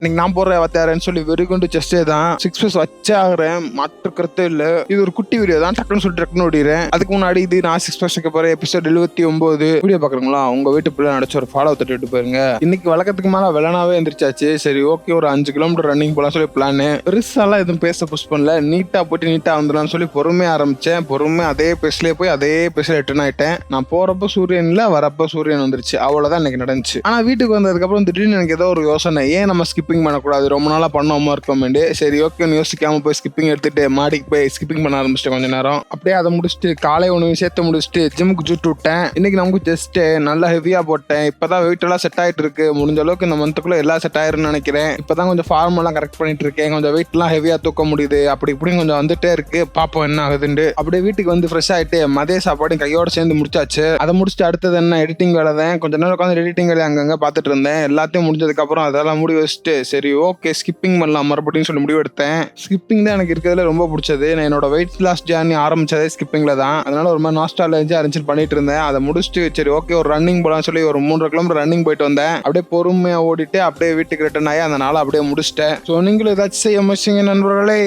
இன்னைக்கு நான் போடுற வார்த்தையாரன்னு சொல்லி வெறிகொண்டு செஸ்டே தான் 6 பேஸ் வச்சே ஆகுறேன், மாற்றுக்கிறதே இல்ல. இது ஒரு குட்டி வீடியோ தான், டக்குன்னு சொல்லி டக்குன்னு ஓடிடுறேன். அதுக்கு முன்னாடி இது நான் 6 பேஸ் வைக்க போறேன் எபிசோட் 79 வீடியோ பாக்குறீங்களா? உங்க வீட்டு பிள்ளை நடிச்ச ஒரு ஃபாலோ தட்டிட்டு போயிருங்க. இன்னைக்கு வழக்கத்துக்கு மேல வெள்ளனாவே எந்திரிச்சாச்சு. சரி ஓகே, ஒரு 5 கிலோமீட்டர் ரன்னிங் போலாம் சொல்லி பிளான். பெருசாலாம் எதுவும் பேச புஷ் பண்ணல, நீட்டா போயிட்டு நீட்டா வந்துடலாம்னு சொல்லி பொறுமையா ஆரம்பிச்சேன். பொறுமை அதே பேஸ்லயே போய் அதே பேஸ்ல ரிட்டர்ன் ஆயிட்டேன். நான் போறப்ப சூரியன் இல்ல, வரப்ப சூரியன் வந்துருச்சு. அவ்வளவுதான் இன்னைக்கு நடந்துச்சு. ஆனா வீட்டுக்கு வந்ததுக்கு அப்புறம் திடீர்னு எனக்கு ஏதோ ஒரு யோசனை, ஏன் நம்ம ஸ்கிப்பிங் பண்ணக்கூடாது, ரொம்ப நாளா பண்ணாம இருக்கோம். சரி ஓகே யோசிக்காம போய் ஸ்கிப்பிங் எடுத்துட்டு மாடிக்கு போய் ஸ்கிப்பிங் பண்ண ஆரம்பிச்சிட்டேன் கொஞ்ச நேரம். அப்படியே அதை முடிச்சுட்டு காலை உணவு சேர்த்து முடிச்சுட்டு ஜிம்முக்கு ஜூட்டு விட்டேன். இன்னைக்கு நமக்கு ஜஸ்ட் நல்லா ஹெவியா போட்டேன். இப்பதான் வெயிட் எல்லாம் செட் ஆயிட்டு இருக்கு. முடிஞ்ச அளவுக்கு இந்த மந்த்துக்குள்ள எல்லாம் செட் ஆயிருன்னு நினைக்கிறேன். இப்பதான் கொஞ்சம் ஃபார்ம் எல்லாம் கரெக்ட் பண்ணிட்டு இருக்கேன். கொஞ்சம் வெயிட் எல்லாம் ஹெவியா தூக்க முடியுது. அப்படி இப்படி கொஞ்சம் வந்துட்டே இருக்கு. பாப்போம் என்ன ஆகுதுன்னு. அப்படியே வீட்டுக்கு வந்து ஃப்ரெஷ் ஆயிட்டு மதிய சாப்பாடு கையோட சேர்ந்து முடிச்சாச்சு. அதை முடிச்சுட்டு அடுத்தது என்ன, எடிட்டிங் வேலை தான். கொஞ்ச நேரம் உட்காந்து எடிட்டிங் வேலை அங்கங்க பாத்துட்டு இருந்தேன். எல்லாத்தையும் முடிஞ்சதுக்கு அப்புறம் அதெல்லாம் முடி வச்சுட்டு சரி ஓகே ஸ்கிப்பிங் பண்ணலாம் மறுபடியும் சொல்லி முடிவு எடுத்தேன். ஸ்கிப்பிங் தான் எனக்கு இருக்கிறதுல ரொம்ப பிடிச்சது. நான் என்னோட வெயிட் லாஸ் ஜேர்னி ஆரம்பிச்சதே ஸ்கிப்பிங்ல தான். அதனால ஒரு மாதிரி நாஸ்டாலஜி அரேஞ்ச் பண்ணிட்டு இருந்தேன். அதை முடிச்சுட்டு சரி ஓகே ஒரு ரன்னிங் போலாம் சொல்லி ஒரு 3 கிலோமீட்டர் ரன்னிங் போயிட்டு வந்தேன். அப்படியே பொறுமையா ஓடிட்டு அப்படியே வீட்டுக்கு ரிட்டர்ன் ஆகி அந்த நாளை அப்படியே முடிச்சிட்டேன். ஸோ நீங்களும் ஏதாச்சும் செய்ய முடிச்சிங்க நண்பர்களே?